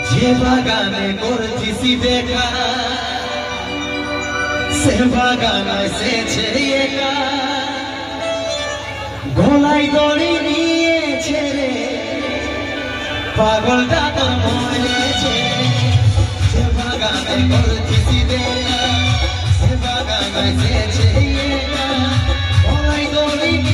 যে বাগানে করছিস দেখা সে বাগান এসেছে একা গলায় দড়ি নিয়েছে রে পাগলটা তোর মরেছে যে বাগানে করছিস দেখা সে বাগান এসেছে একা গলায় দড়ি